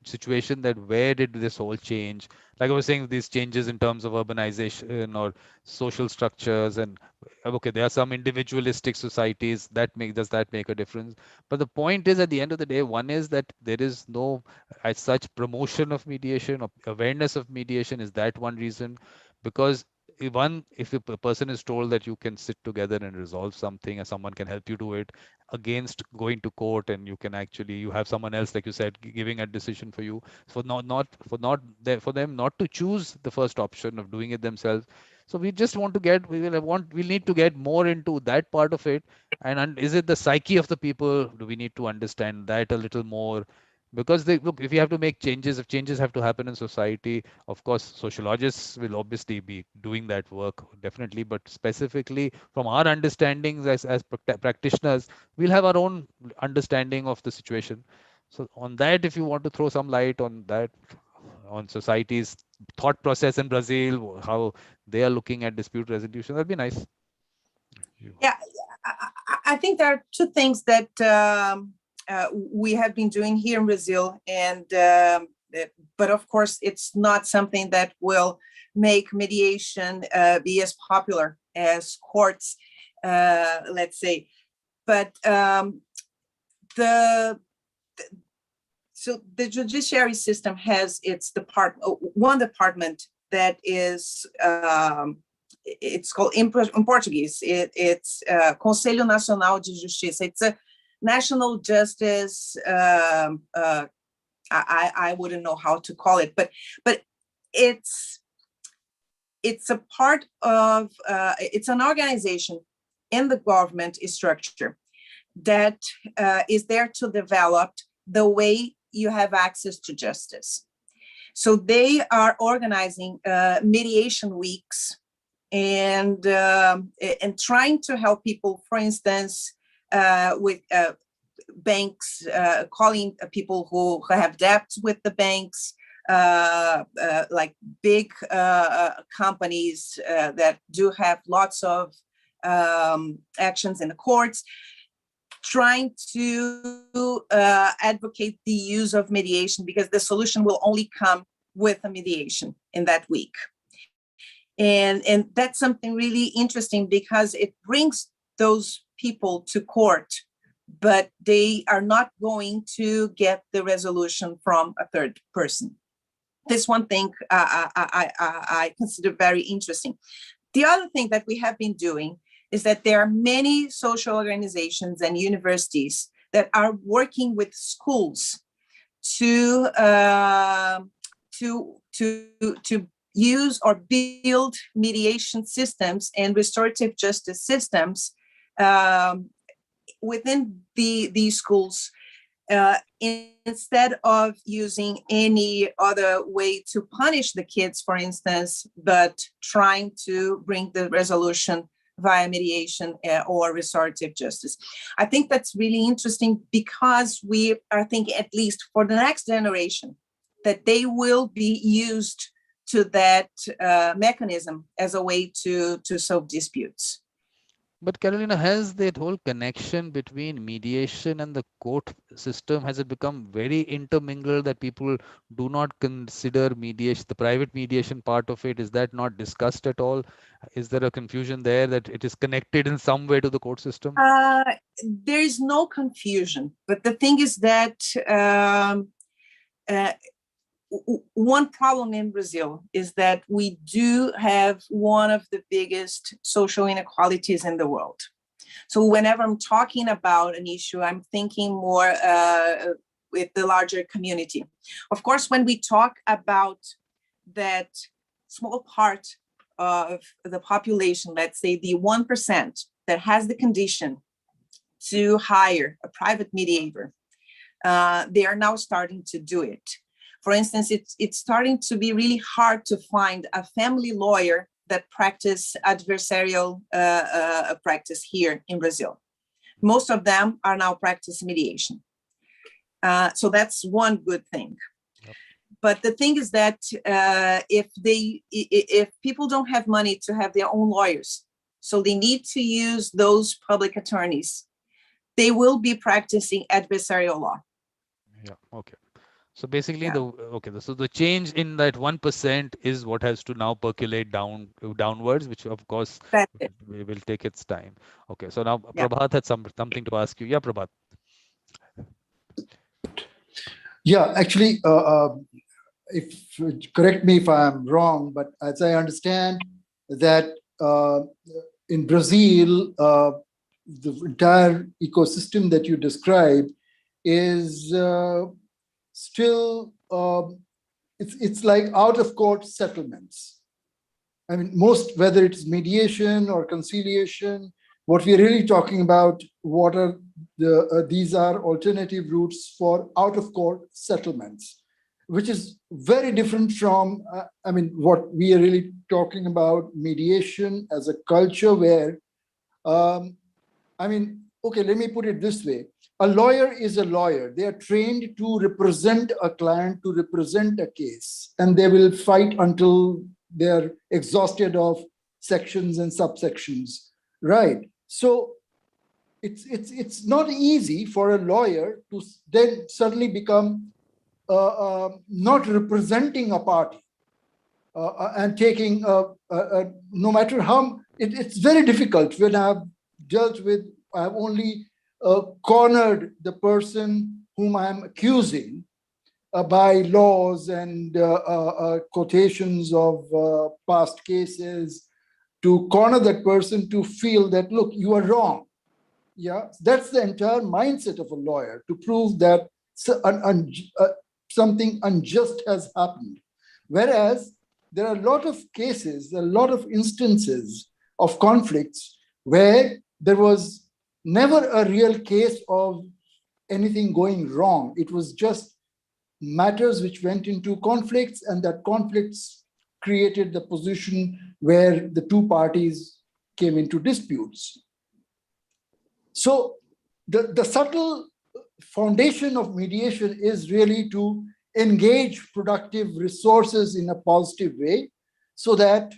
situation that where did this all change. Like I was saying, these changes in terms of urbanization or social structures, and okay, there are some individualistic societies does that make a difference? But the point is, at the end of the day, one is that there is no as such promotion of mediation or awareness of mediation. Is that one reason? Because if a person is told that you can sit together and resolve something and someone can help you do it against going to court, and you can actually, you have someone else, like you said, giving a decision for you, for them not to choose the first option of doing it themselves. So we just want to get, we need to get more into that part of it. And is it the psyche of the people? Do we need to understand that a little more? Because look, if you have to make changes, if changes have to happen in society, of course, sociologists will obviously be doing that work, definitely. But specifically from our understandings as practitioners, we'll have our own understanding of the situation. So on that, if you want to throw some light on that, on society's thought process in Brazil, how they are looking at dispute resolution, that'd be nice. Yeah, I think there are two things that we have been doing here in Brazil, and but of course, it's not something that will make mediation be as popular as courts, let's say. But so the judiciary system has its one department that is it's called in Portuguese. It's Conselho Nacional de Justiça. It's a national justice. I wouldn't know how to call it, but it's a part of it's an organization in the government structure that is there to develop the way you have access to justice. So they are organizing mediation weeks and trying to help people, for instance, with banks, calling people who have debts with the banks, like big companies that do have lots of actions in the courts, trying to advocate the use of mediation, because the solution will only come with a mediation in that week. And that's something really interesting, because it brings those people to court, but they are not going to get the resolution from a third person. This one thing I consider very interesting. The other thing that we have been doing is that there are many social organizations and universities that are working with schools to use or build mediation systems and restorative justice systems within these schools, instead of using any other way to punish the kids, for instance, but trying to bring the resolution via mediation or restorative justice. I think that's really interesting, because we are thinking, at least for the next generation, that they will be used to that mechanism as a way to solve disputes. But Carolina, has that whole connection between mediation and the court system, has it become very intermingled that people do not consider mediation, the private mediation part of it? Is that not discussed at all? Is there a confusion there that it is connected in some way to the court system? There is no confusion, but the thing is that one problem in Brazil is that we do have one of the biggest social inequalities in the world. So whenever I'm talking about an issue, I'm thinking more with the larger community. Of course, when we talk about that small part of the population, let's say the 1% that has the condition to hire a private mediator, they are now starting to do it. For instance, it's starting to be really hard to find a family lawyer that practice adversarial practice here in Brazil. Most of them are now practicing mediation. So that's one good thing. Yep. But the thing is that if people don't have money to have their own lawyers, so they need to use those public attorneys, they will be practicing adversarial law. Yeah, okay. So basically, so the change in that 1% is what has to now percolate downwards, which of course will take its time. Okay, so now Prabhat had something to ask you. Yeah, Prabhat. Yeah, actually, if correct me if I'm wrong, but as I understand, that in Brazil, the entire ecosystem that you described is still, it's like out-of-court settlements. I mean, whether it's mediation or conciliation, what we're really talking about, what are these are alternative routes for out-of-court settlements, which is very different from, I mean, what we are really talking about, mediation as a culture where, I mean, okay, let me put it this way. A lawyer is a lawyer. They are trained to represent a client, to represent a case, and they will fight until they're exhausted of sections and subsections, right? So it's not easy for a lawyer to then suddenly become not representing a party and taking no matter how it's very difficult. When I've dealt with, I've only cornered the person whom I'm accusing by laws and quotations of past cases, to corner that person to feel that, look, you are wrong. Yeah, that's the entire mindset of a lawyer, to prove that something unjust has happened. Whereas there are a lot of cases, a lot of instances of conflicts where there was never a real case of anything going wrong. It was just matters which went into conflicts, and that conflicts created the position where the two parties came into disputes. So the subtle foundation of mediation is really to engage productive resources in a positive way, so that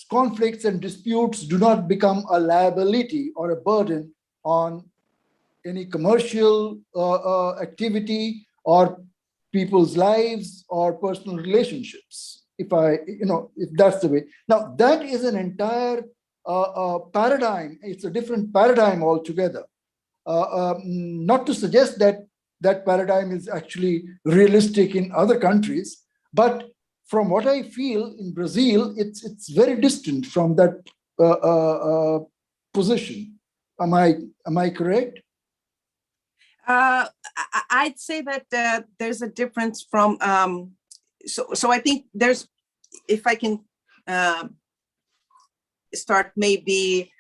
conflicts and disputes do not become a liability or a burden on any commercial activity or people's lives or personal relationships. If that's the way. Now, that is an entire paradigm. It's a different paradigm altogether. Not to suggest that that paradigm is actually realistic in other countries, but from what I feel in Brazil, it's very distant from that position. Am I correct? I'd say that there's a difference from. So I think there's, if I can start maybe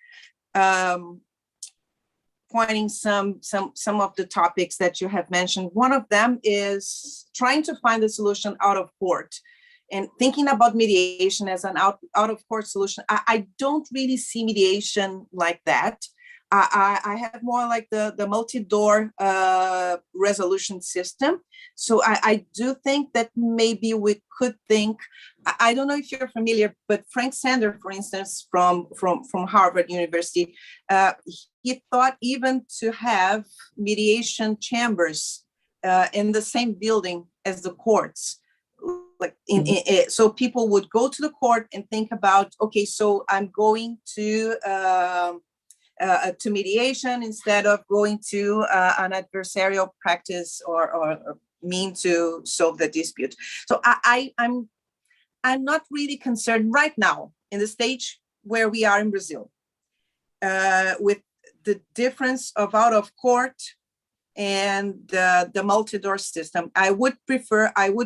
pointing some of the topics that you have mentioned. One of them is trying to find a solution out of court, and thinking about mediation as an out of court solution. I don't really see mediation like that. I have more like the multi-door resolution system. So I do think that maybe we could think, I don't know if you're familiar, but Frank Sander, for instance, from Harvard University, he thought even to have mediation chambers in the same building as the courts. Like so people would go to the court and think about, okay, so I'm going to mediation instead of going to an adversarial practice or mean to solve the dispute. So I'm not really concerned right now in the stage where we are in Brazil with the difference of out of court and the multi-door system. I would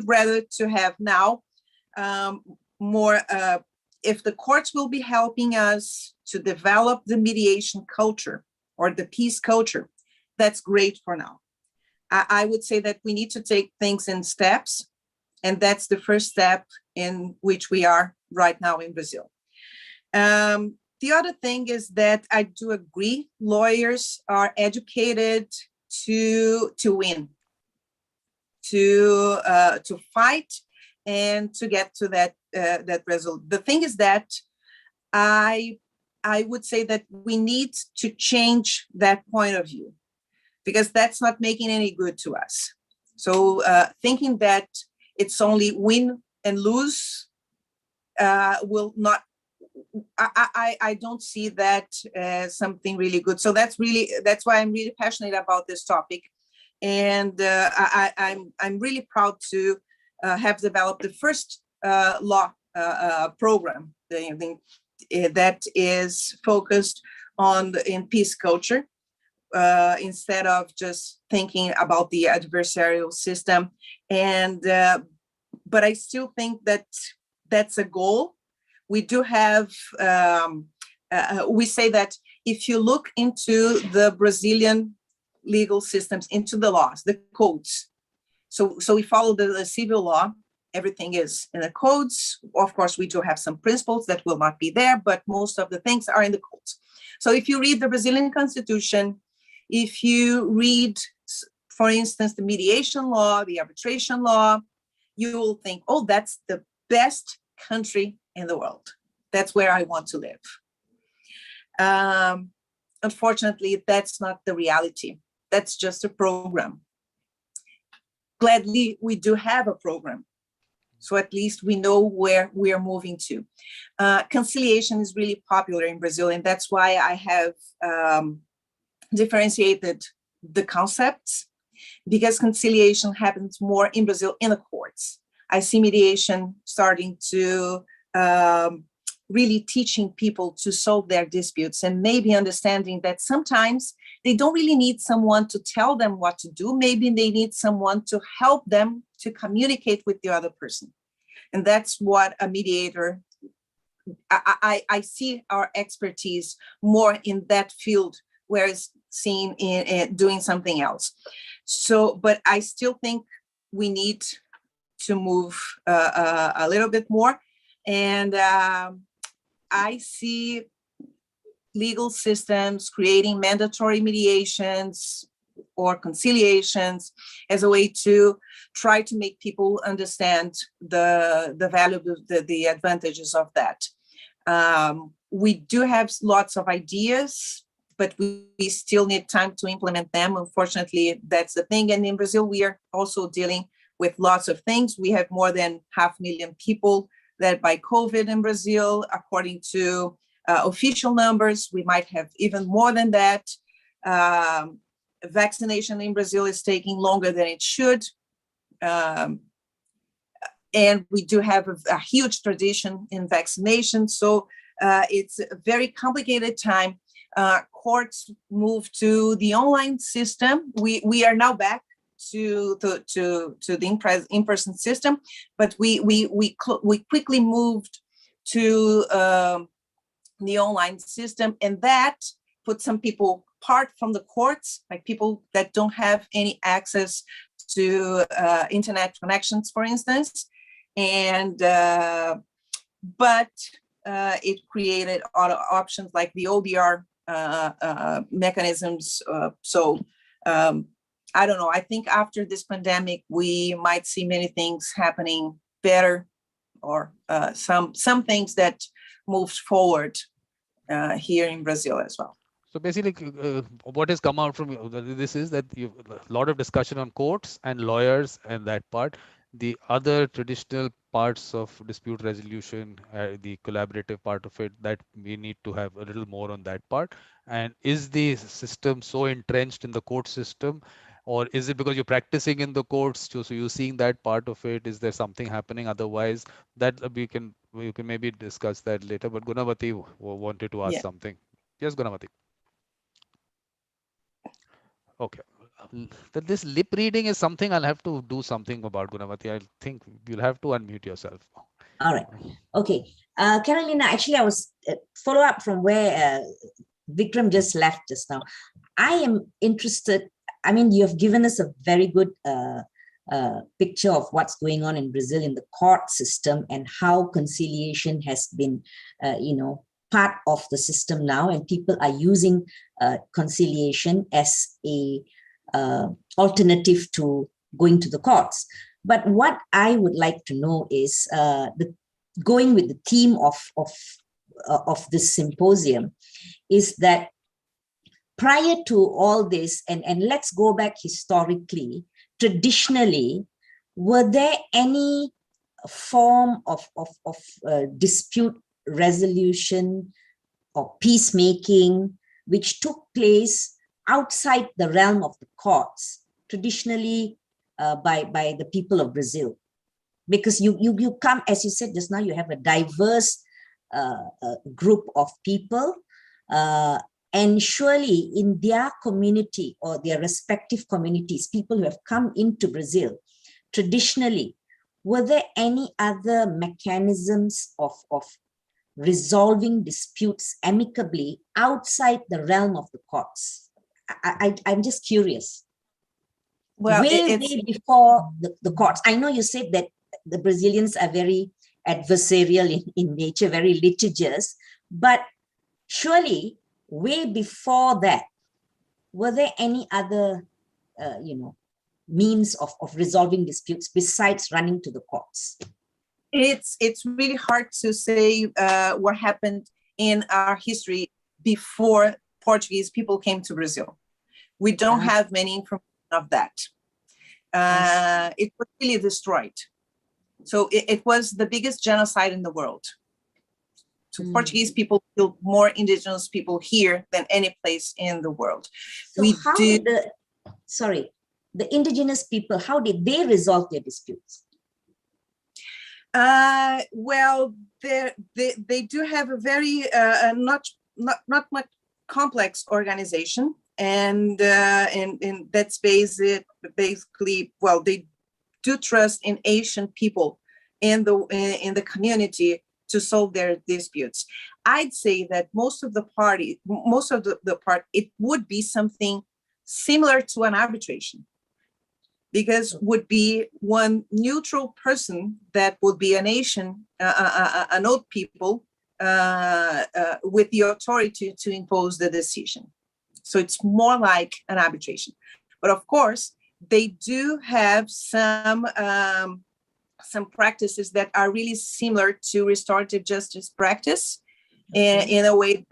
rather to have now more, if the courts will be helping us to develop the mediation culture or the peace culture, that's great for now. I would say that we need to take things in steps, and that's the first step in which we are right now in Brazil. The other thing is that I do agree, lawyers are educated to win, to fight, and to get to that result. The thing is that I would say that we need to change that point of view, because that's not making any good to us. So thinking that it's only win and lose will not. I don't see that as something really good. So that's why I'm really passionate about this topic, and I'm really proud to have developed the first law program that is focused on in peace culture, instead of just thinking about the adversarial system. And but I still think that that's a goal. We do have, we say that if you look into the Brazilian legal systems, into the laws, the codes, so we follow the civil law, everything is in the codes. Of course, we do have some principles that will not be there, but most of the things are in the codes. So if you read the Brazilian Constitution, if you read, for instance, the mediation law, the arbitration law, you will think, oh, that's the best country in the world. That's where I want to live. Unfortunately, that's not the reality. That's just a program. Gladly, we do have a program. So at least we know where we are moving to. Conciliation is really popular in Brazil, and that's why I have differentiated the concepts, because conciliation happens more in Brazil in the courts. I see mediation starting to really teaching people to solve their disputes, and maybe understanding that sometimes they don't really need someone to tell them what to do. Maybe they need someone to help them to communicate with the other person. And that's what a mediator, I see our expertise more in that field, whereas seen in doing something else. So, but I still think we need to move a little bit more. And I see legal systems creating mandatory mediations or conciliations as a way to try to make people understand the value, the advantages of that. We do have lots of ideas, but we still need time to implement them. Unfortunately, that's the thing. And in Brazil, we are also dealing with lots of things. We have more than 500,000 people that by COVID in Brazil, according to official numbers. We might have even more than that. Vaccination in Brazil is taking longer than it should. And we do have a huge tradition in vaccination. So it's a very complicated time. Courts move to the online system. We are now back to the in-person system, but we quickly moved to the online system, and that put some people apart from the courts, like people that don't have any access to internet connections, for instance. And but it created other options like the ODR mechanisms. So I don't know. I think after this pandemic, we might see many things happening better, or some things that moved forward here in Brazil as well. So basically, what has come out from this is that you've a lot of discussion on courts and lawyers and that part. The other traditional parts of dispute resolution, the collaborative part of it, that we need to have a little more on that part. And is the system so entrenched in the court system, or is it because you're practicing in the courts, so you're seeing that part of it? Is there something happening otherwise? That we can maybe discuss that later. But Gunawati wanted to ask something. Yes, Gunawati. Okay. This lip reading is something I'll have to do something about, Gunawati. I think you'll have to unmute yourself. All right. Okay. Carolina, actually, I was follow up from where Vikram just left just now. I am interested. I mean, you have given us a very good picture of what's going on in Brazil in the court system and how conciliation has been, part of the system now, and people are using conciliation as a alternative to going to the courts. But what I would like to know is going with the theme of this symposium is that prior to all this, and let's go back historically, traditionally, were there any form of dispute resolution or peacemaking which took place outside the realm of the courts, traditionally by the people of Brazil? because you come, as you said just now, you have a diverse group of people, and surely in their community or their respective communities, people who have come into Brazil, traditionally, were there any other mechanisms of resolving disputes amicably outside the realm of the courts? I'm just curious. Well, way before the courts. I know you said that the Brazilians are very adversarial in nature, very litigious, but surely way before that, were there any other, means of resolving disputes besides running to the courts? It's really hard to say what happened in our history before Portuguese people came to Brazil. We don't have many information of that. It was really destroyed. So it was the biggest genocide in the world. So Portuguese people killed more indigenous people here than any place in the world. So the indigenous people, how did they resolve their disputes? Well, they do have a very not much complex organization, and that's basically, well, they do trust in Asian people in the community to solve their disputes. I'd say that most of the part, it would be something similar to an arbitration, because would be one neutral person that would be a nation, an old people, with the authority to impose the decision. So it's more like an arbitration. But of course, they do have some practices that are really similar to restorative justice practice, in a way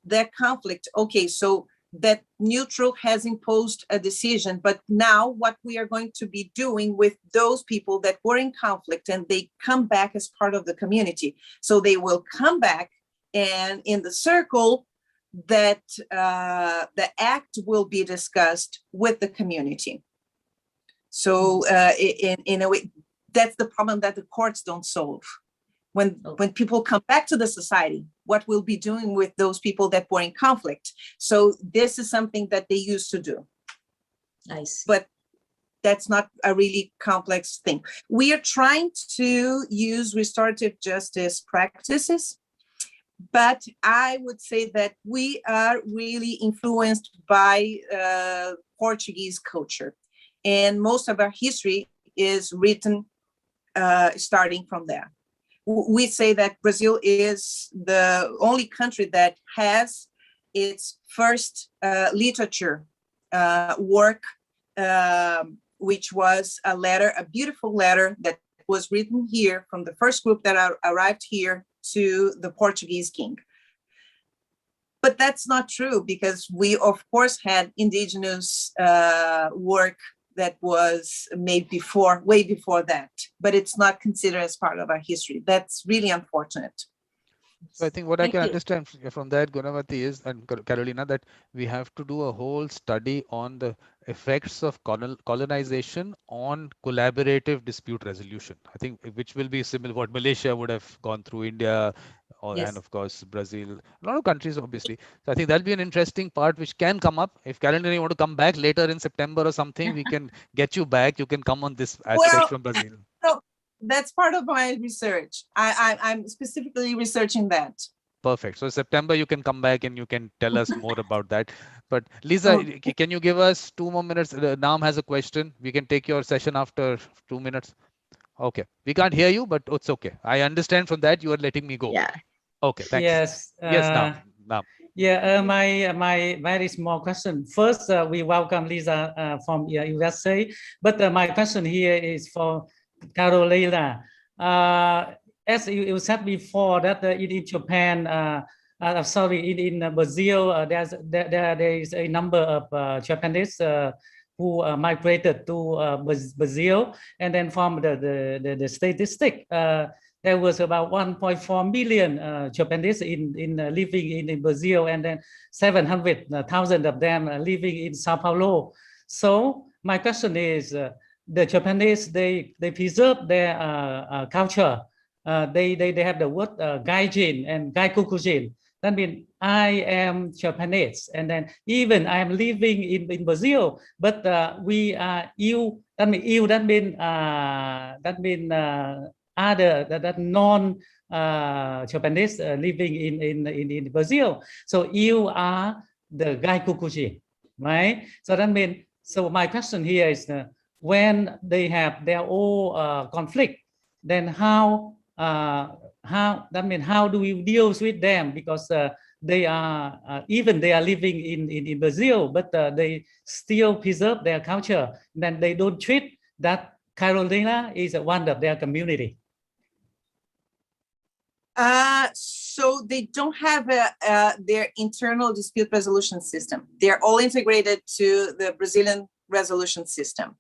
that conflict. Okay, so that neutral has imposed a decision, but now what we are going to be doing with those people that were in conflict and they come back as part of the community. So they will come back, and in the circle that the act will be discussed with the community. So in a way, that's the problem that the courts don't solve. When people come back to the society, what we'll be doing with those people that were in conflict. So this is something that they used to do. I see. But that's not a really complex thing. We are trying to use restorative justice practices, but I would say that we are really influenced by Portuguese culture. And most of our history is written starting from there. We say that Brazil is the only country that has its first literature work, which was a beautiful letter that was written here from the first group that arrived here to the Portuguese king. But that's not true, because we, of course, had indigenous work that was made way before that, but it's not considered as part of our history. That's really unfortunate. So I think what I can understand from that, Gunawati, is, and Carolina, that we have to do a whole study on the effects of colonization on collaborative dispute resolution. I think which will be similar what Malaysia would have gone through, India, and of course Brazil, a lot of countries obviously. So I think that'll be an interesting part which can come up. If Carolina, you want to come back later in September or something, we can get you back. You can come on this aspect from Brazil. No, that's part of my research. I'm specifically researching that. Perfect. So September, you can come back and you can tell us more about that. But Lisa, can you give us 2 more minutes? Naam has a question. We can take your session after 2 minutes. Okay. We can't hear you, but it's okay. I understand from that you are letting me go. Yeah. Okay. Thanks. Yes. Naam. Yeah. My very small question. First, we welcome Lisa from USA. But my question here is for Carolina. As you said before, that in Japan, in Brazil, there is a number of Japanese who migrated to Brazil, and then from the statistic, there was about 1.4 million Japanese living in Brazil, and then 700,000 of them living in Sao Paulo. So my question is, the Japanese, they preserve their culture. They have the word gaijin and gaikokujin. That means I am Japanese, and then even I am living in Brazil, but we are you. That means you. That mean other that non Japanese living in Brazil. So you are the gaikokujin, right? So that means. So my question here is when they have their own conflict, then how that means how do we deal with them, because they are even they are living in Brazil, but they still preserve their culture. Then they don't treat that Carolina is one of their community. So they don't have their internal dispute resolution system. They're all integrated to the Brazilian resolution system.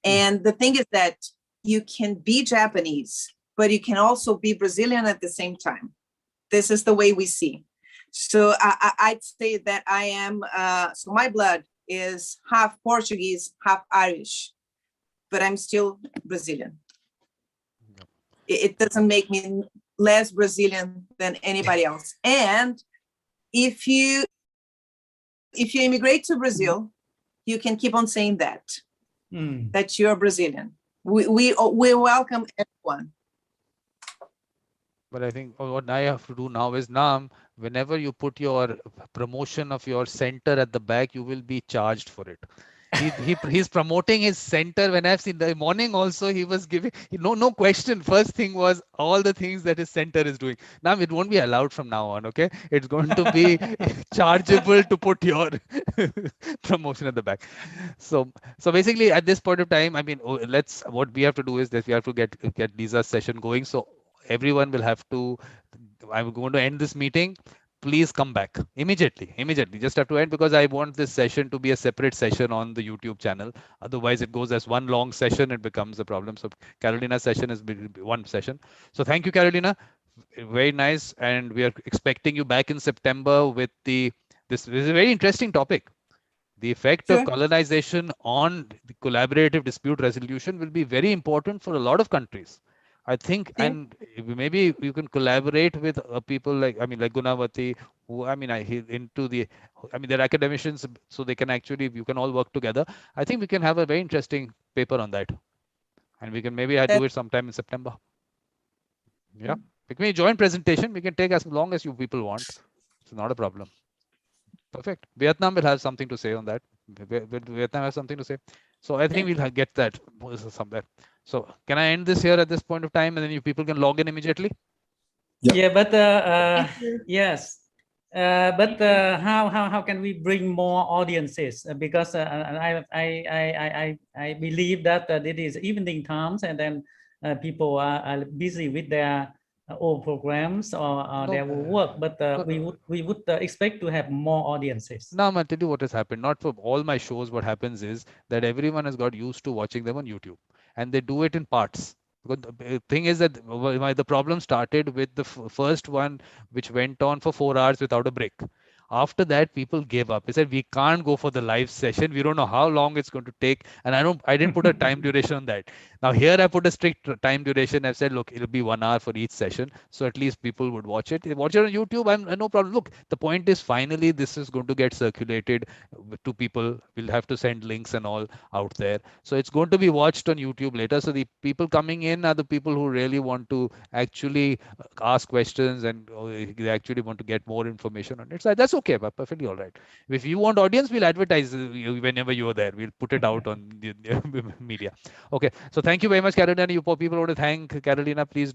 And the thing is that you can be Japanese, but you can also be Brazilian at the same time. This is the way we see. So I'd say that I am, so my blood is half Portuguese, half Irish, but I'm still Brazilian. It doesn't make me less Brazilian than anybody else. And if you immigrate to Brazil, you can keep on saying that, that you're Brazilian. We welcome everyone. But I think what I have to do now is, Nam, whenever you put your promotion of your center at the back, you will be charged for it. He's promoting his center. When I've seen the morning also, he was giving no question. First thing was all the things that his center is doing. Now it won't be allowed from now on. Okay, it's going to be chargeable to put your promotion at the back. So basically at this point of time, I mean, what we have to do is that we have to get Lisa's session going. So everyone will have to. I'm going to end this meeting. Please come back immediately. Just have to end, because I want this session to be a separate session on the YouTube channel. Otherwise it goes as one long session, it becomes a problem. So Carolina's session is one session. So thank you, Carolina. Very nice. And we are expecting you back in September with this is a very interesting topic. The effect of colonization on the collaborative dispute resolution will be very important for a lot of countries. I think, and maybe you can collaborate with people like Gunawati, who, they're academicians, so they can actually, you can all work together. I think we can have a very interesting paper on that. And we can maybe do it sometime in September. Yeah. We can join presentation. We can take as long as you people want. It's not a problem. Perfect. Vietnam will have something to say on that. Vietnam has something to say. So I think we'll get that somewhere. So can I end this here at this point of time, and then you people can log in immediately? Yeah, but yes. But how can we bring more audiences? Because I believe that it is evening times, and then people are busy with their own programs or their work. But we would expect to have more audiences. Now, I'll tell you what has happened. Not for all my shows. What happens is that everyone has got used to watching them on YouTube, and they do it in parts. Because the thing is that the problem started with the first one, which went on for 4 hours without a break. After that, people gave up. They said, we can't go for the live session. We don't know how long it's going to take. And I didn't put a time duration on that. Now here I put a strict time duration. I've said, look, it'll be 1 hour for each session. So at least people would watch it. Watch it on YouTube. I'm no problem. Look, the point is, finally, this is going to get circulated to people. We'll have to send links and all out there. So it's going to be watched on YouTube later. So the people coming in are the people who really want to actually ask questions, and they actually want to get more information on it. So that's okay, but perfectly all right. If you want audience, we'll advertise whenever you're there. We'll put it out on the media. Okay. So thank you very much, Carolina. You people want to thank Carolina, please do.